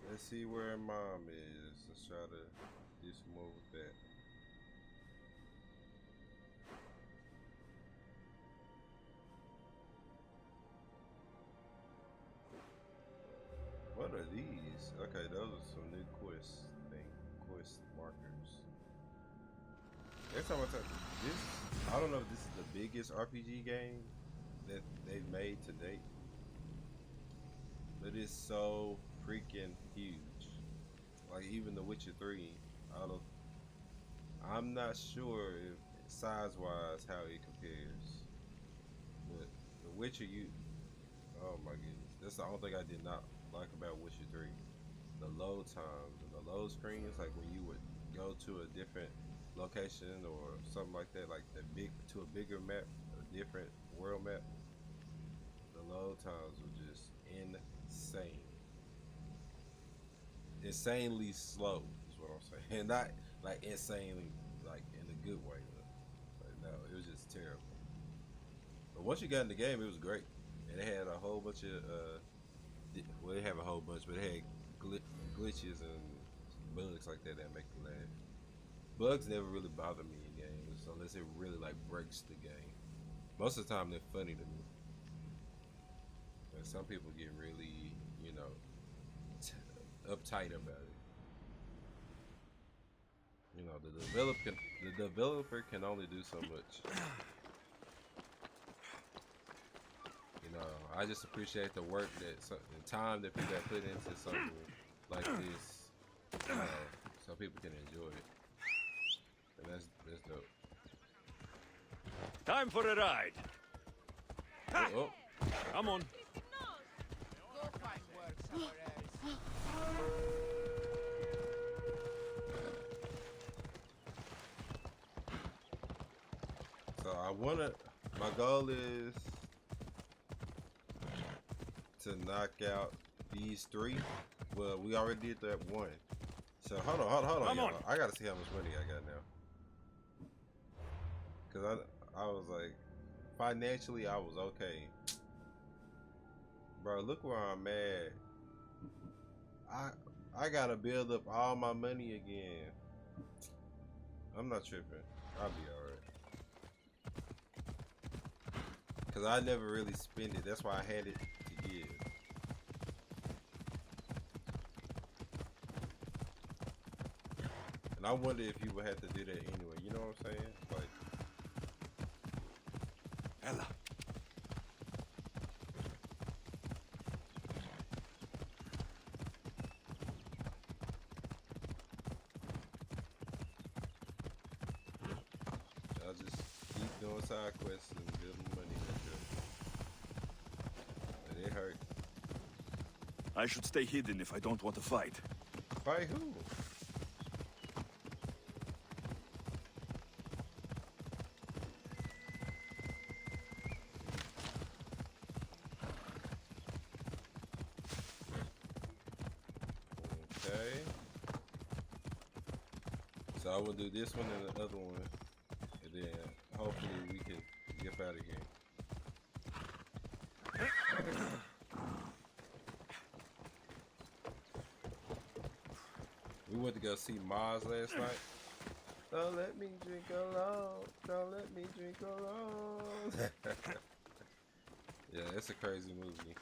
Let's see where mom is. Let's try to do some more with that. What are these? Okay, those are some new quest markers. Every time I talk this, I don't know if this is the biggest RPG game that they've made to date, but it's so freaking huge. Like even The Witcher 3, I'm not sure if size-wise how it compares, but The Witcher, oh my goodness, that's the only thing I did not like about Witcher 3. The load times and the load screens, like when you would go to a different location or something like that, like to a bigger map, a different world map, the load times were just insane. Insanely slow is what I'm saying. And not like insanely like in a good way. Like, no, it was just terrible. But once you got in the game, it was great. And it had a whole bunch of well, they have a whole bunch, but it had glitches and bugs like that make you laugh. Bugs never really bother me in games unless it really like breaks the game. Most of the time, they're funny to me. And some people get really, you know, uptight about it. You know, the developer can only do so much. You know, I just appreciate the work the time that people have put into something like this, so people can enjoy it. And that's dope. Time for a ride. Oh. Come on. So my goal is to knock out these 3. Well, we already did that 1. So hold on, y'all. I gotta see how much money I got now. Cause I was like, financially I was okay. Bro, look where I'm at. I gotta build up all my money again. I'm not tripping. I'll be alright. Cause I never really spend it. That's why I had it to give. And I wonder if you would have to do that anyway. You know what I'm saying? Like, Ella. I'll just keep doing side quests and building money. And it hurt. I should stay hidden if I don't want to fight. Fight who? Okay. So I will do this one and the other one, and then hopefully we can get out of here. We went to go see Mars last night. Don't let me drink alone. Don't let me drink alone. Yeah, it's a crazy movie.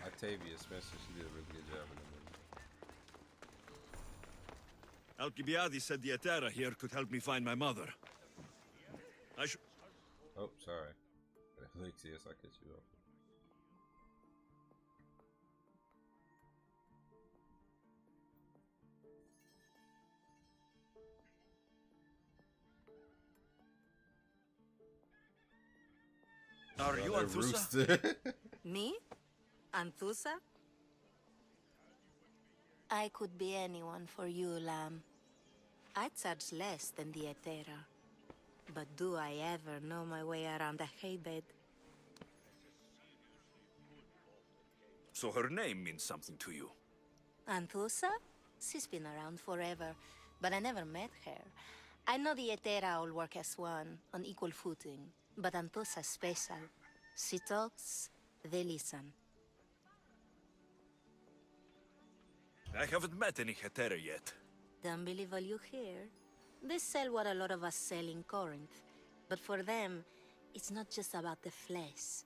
Octavia Spencer, she did a really good job in the movie. Alcibiades said the Etera here could help me find my mother. I should... Oh, sorry. Alexius, I cut you off. Are you Anthusa? Me? Anthusa? I could be anyone for you, Lamb. I charge less than the Etera. But do I ever know my way around a haybed? So her name means something to you. Anthusa? She's been around forever, but I never met her. I know the Etera all work as one, on equal footing, but Anthusa's special. She talks, they listen. I haven't met any Hetera yet. Don't believe all you hear. They sell what a lot of us sell in Corinth, but for them, it's not just about the flesh.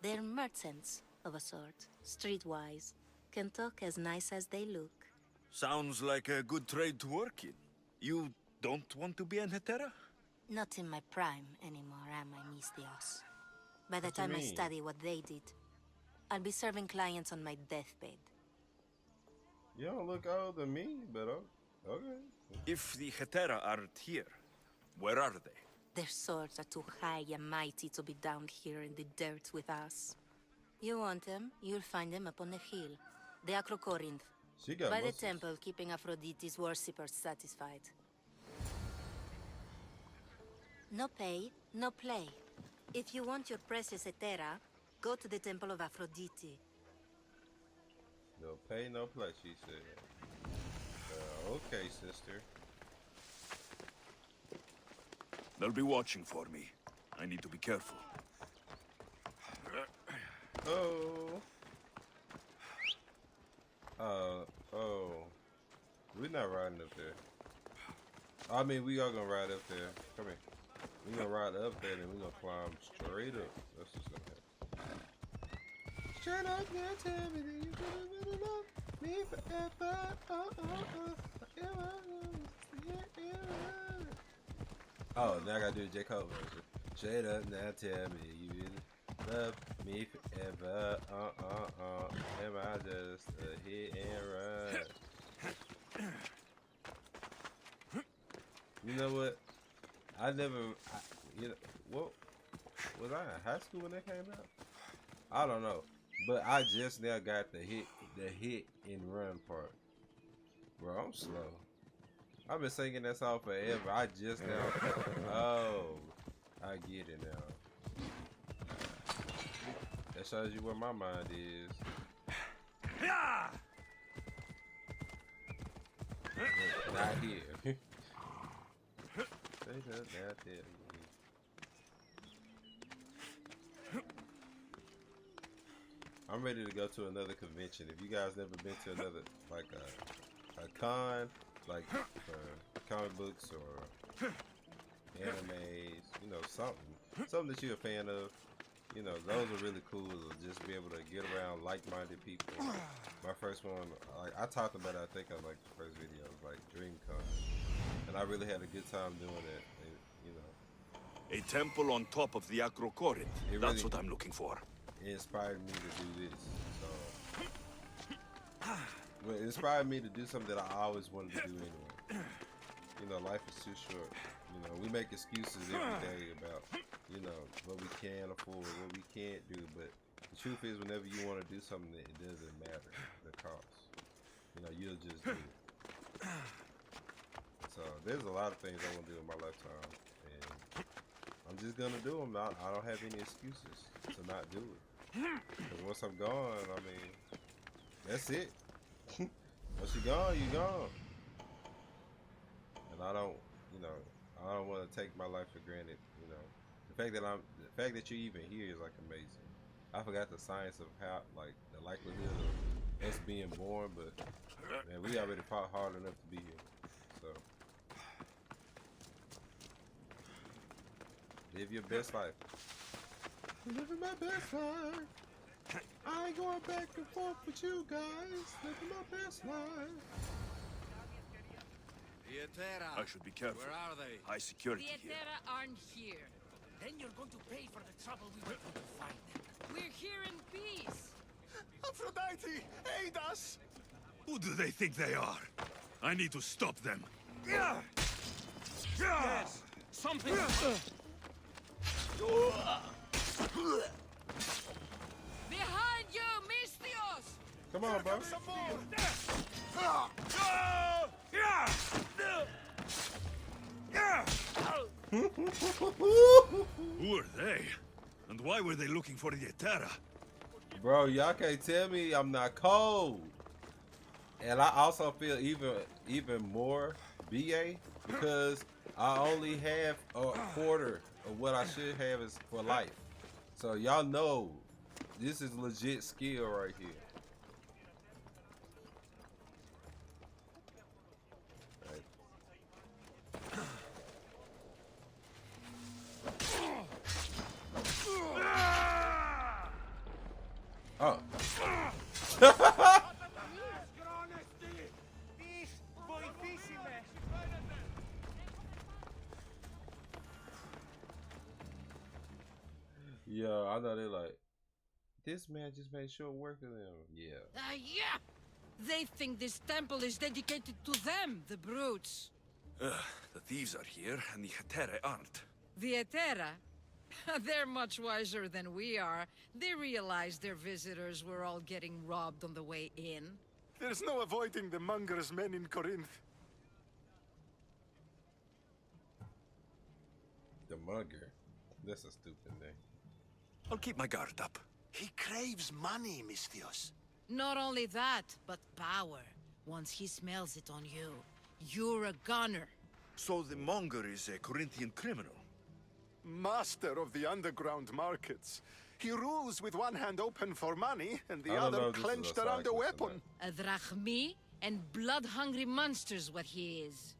They're merchants, of a sort, streetwise. Can talk as nice as they look. Sounds like a good trade to work in. You don't want to be an Hetera? Not in my prime anymore, am I, Mistios? By the time I study what they did, I'll be serving clients on my deathbed. You don't look older than me, but okay. If the Hetera aren't here, where are they? Their swords are too high and mighty to be down here in the dirt with us. You want them, you'll find them up on the hill. The Acrocorinth. She got by muscles. the temple, keeping Aphrodite's worshippers satisfied. No pay, no play. If you want your precious Hetera, go to the temple of Aphrodite. No pay, no play, she said. Okay, sister. They'll be watching for me. I need to be careful. Oh. not riding up there. I mean, we are gonna ride up there. Come here. We gonna ride up there, and we gonna climb straight up. That's what's gonna happen. Straight up now, tell me that you gonna love me forever. Oh, now I gotta do the J. Cole version. Straight up now, tell me you really love me forever. Am I just a hit and run? You know what? What was I in high school when that came out? I don't know, but I just now got the hit and run part. Bro, I'm slow. I've been singing that song forever. I just now. Oh, I get it now. That shows you where my mind is. Not here. I'm ready to go to another convention. If you guys never been to another, like a con, like for comic books or animes, you know, something that you're a fan of, you know, those are really cool to just be able to get around like-minded people. My first one, like I talked about it, I think on like the first video, was like DreamCon, and I really had a good time doing it. You know, a temple on top of the Acrocorinth. That's really, what I'm looking for. It inspired me to do this. So, well, it inspired me to do something that I always wanted to do anyway. You know, life is too short. You know, we make excuses every day about, you know, what we can afford, what we can't do, but the truth is, whenever you want to do something, it doesn't matter the cost. You know, you'll just do it. So there's a lot of things I want to do in my lifetime, and I'm just gonna do them. I don't have any excuses to not do it. Because once I'm gone, I mean, that's it. Once you're gone, you're gone. And I don't, you know, I don't want to take my life for granted. You know, the fact that you're even here is like amazing. I forgot the science of how, like, the likelihood of us being born, but man, we already fought hard enough to be here. So live your best life. Living my best life. I ain't going back and forth with you guys. Living my best life. I should be careful. Where are they? High security The here. Etera aren't here. Then you're going to pay for the trouble we went through to find them. We're here in peace. Aphrodite, aid us! Who do they think they are? I need to stop them. Yes, something. Behind you, Mystios! Come on, bro. Some more! Who are they? And why were they looking for the Etera? Bro, y'all can't tell me I'm not cold. And I also feel even more BA because I only have a quarter of what I should have is for life. So y'all know this is legit skill right here. Oh. Yeah, I know they're like, this man just made short work of them. Yeah. Yeah! They think this temple is dedicated to them, the brutes. The thieves are here, and the Etera aren't. The Etera? They're much wiser than we are. They realized their visitors were all getting robbed on the way in. There's no avoiding the monger's men in Corinth. The mugger. That's a stupid name. I'll keep my guard up. He craves money, Mystios. Not only that, but power. Once he smells it on you, you're a gunner. So the monger is a Corinthian criminal? Master of the underground markets. He rules with one hand open for money and the I don't know other if this is clenched a around a cyclist or weapon. A drachmi And blood-hungry monster's what he is.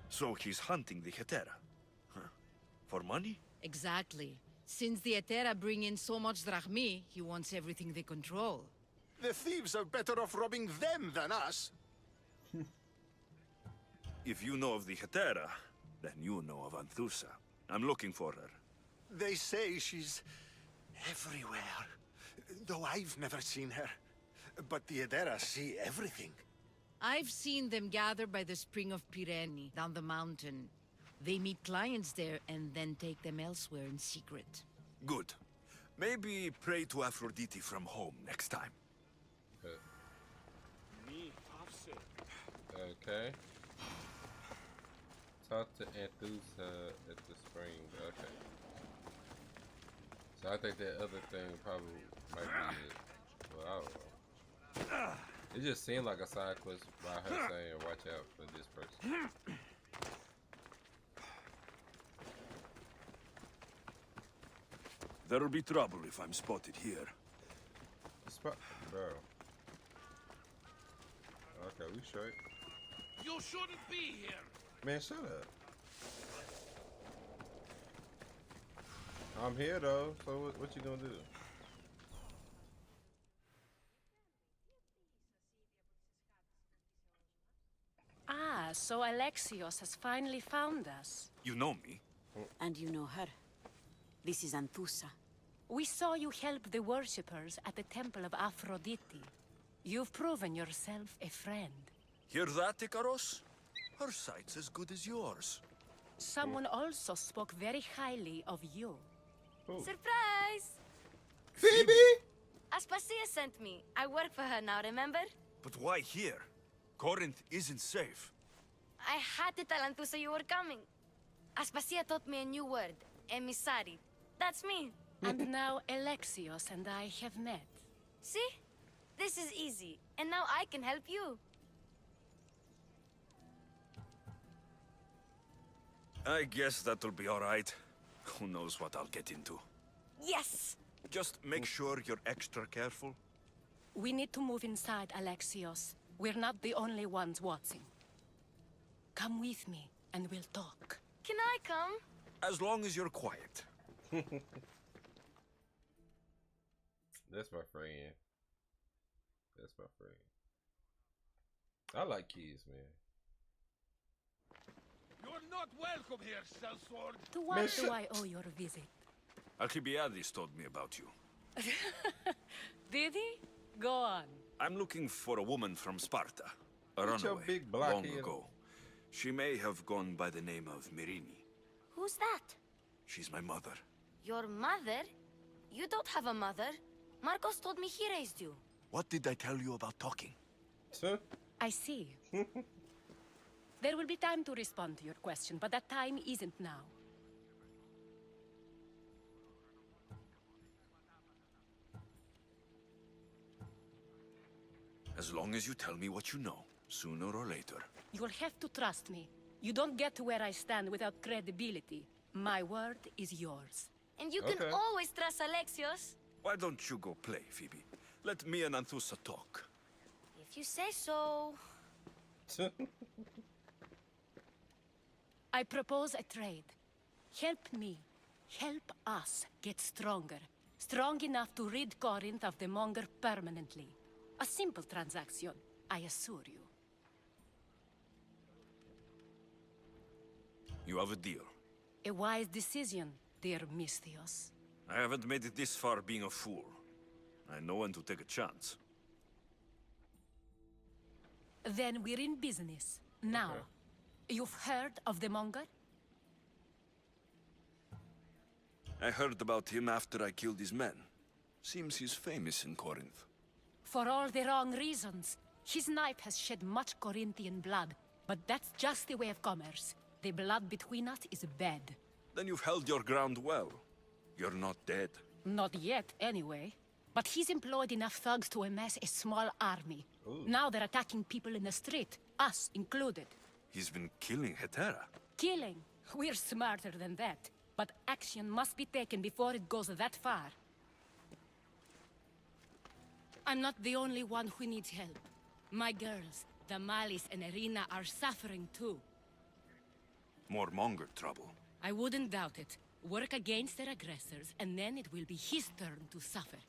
So he's hunting the Hetera. Huh. For money? Exactly. Since the Etera bring in so much drachmi, he wants everything they control. The thieves are better off robbing them than us. If you know of the Hetera, then you know of Anthusa. I'm looking for her. They say she's everywhere, though I've never seen her. But the Edera see everything. I've seen them gather by the Spring of Pireni, down the mountain. They meet clients there and then take them elsewhere in secret. Good. Maybe pray to Aphrodite from home next time. Okay. Talk to Anthusa at the spring. Okay. So I think that other thing probably might be it. Well, I don't know. It just seemed like a side quest by her saying, watch out for this person. There'll be trouble if I'm spotted here. Bro. Okay, we straight. You shouldn't be here. Man, shut up. I'm here though, so what you gonna do? Ah, so Alexios has finally found us. You know me? And you know her. This is Anthusa. We saw you help the worshippers at the Temple of Aphrodite. You've proven yourself a friend. Hear that, Ikaros? Her sight's as good as yours. Someone also spoke very highly of you. Surprise! Phoebe! Aspasia sent me. I work for her now, remember? But why here? Corinth isn't safe. I had to tell Anthusa you were coming. Aspasia taught me a new word. Emissary. That's me. And now Alexios and I have met. See? This is easy. And now I can help you. I guess that'll be all right. Who knows what I'll get into. Yes! Just make sure you're extra careful. We need to move inside, Alexios. We're not the only ones watching. Come with me, and we'll talk. Can I come? As long as you're quiet. That's my friend. That's my friend. I like kids, man. You're not welcome here, sellsword. To what do I owe your visit? Alcibiades told me about you. Did he? Go on. I'm looking for a woman from Sparta. A What's your runaway, big black long head? ago. She may have gone by the name of Mirini. Who's that? She's my mother. Your mother? You don't have a mother. Marcos told me he raised you. What did I tell you about talking? I see. There will be time to respond to your question, but that time isn't now. As long as you tell me what you know, sooner or later. You'll have to trust me. You don't get to where I stand without credibility. My word is yours. And you can always trust Alexios. Why don't you go play, Phoebe? Let me and Anthusa talk. If you say so. I propose a trade. Help me. Help us get stronger. Strong enough to rid Corinth of the Monger permanently. A simple transaction, I assure you. You have a deal. A wise decision, dear Misthios. I haven't made it this far being a fool. I know when to take a chance. Then we're in business. Now, you've heard of the Monger? I heard about him after I killed his men. Seems he's famous in Corinth. For all the wrong reasons. His knife has shed much Corinthian blood, but that's just the way of commerce. The blood between us is bad. Then you've held your ground well. You're not dead. Not yet, anyway. But he's employed enough thugs to amass a small army. Now they're attacking people in the street, us included. He's been killing Hetera. Killing? We're smarter than that. But action must be taken before it goes that far. I'm not the only one who needs help. My girls, Damalis and Irina, are suffering too. More Monger trouble. I wouldn't doubt it. Work against their aggressors, and then it will be his turn to suffer.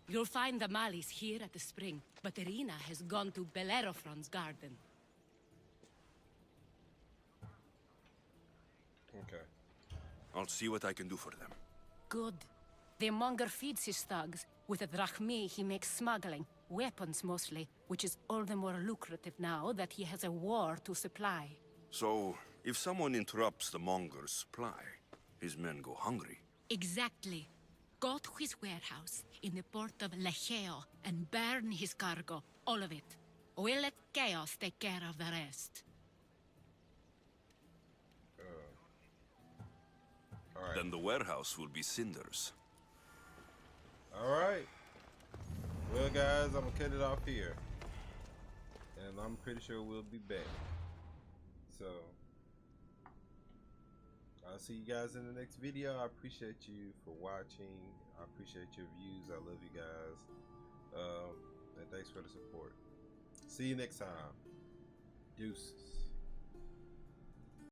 You'll find Damalis here at the spring, but Irina has gone to Bellerophon's garden. Okay. I'll see what I can do for them. Good. The monger feeds his thugs. With the drachmi, he makes smuggling. Weapons, mostly, which is all the more lucrative now that he has a war to supply. So, if someone interrupts the Monger's supply, his men go hungry. Exactly. Go to his warehouse in the port of Lecheo and burn his cargo, all of it. We'll let Chaos take care of the rest. All right. Then the warehouse will be cinders. All right. Well, guys, I'm gonna cut it off here, and I'm pretty sure we'll be back. So, I'll see you guys in the next video. I appreciate you for watching. I appreciate your views. I love you guys, and thanks for the support. See you next time. Deuces.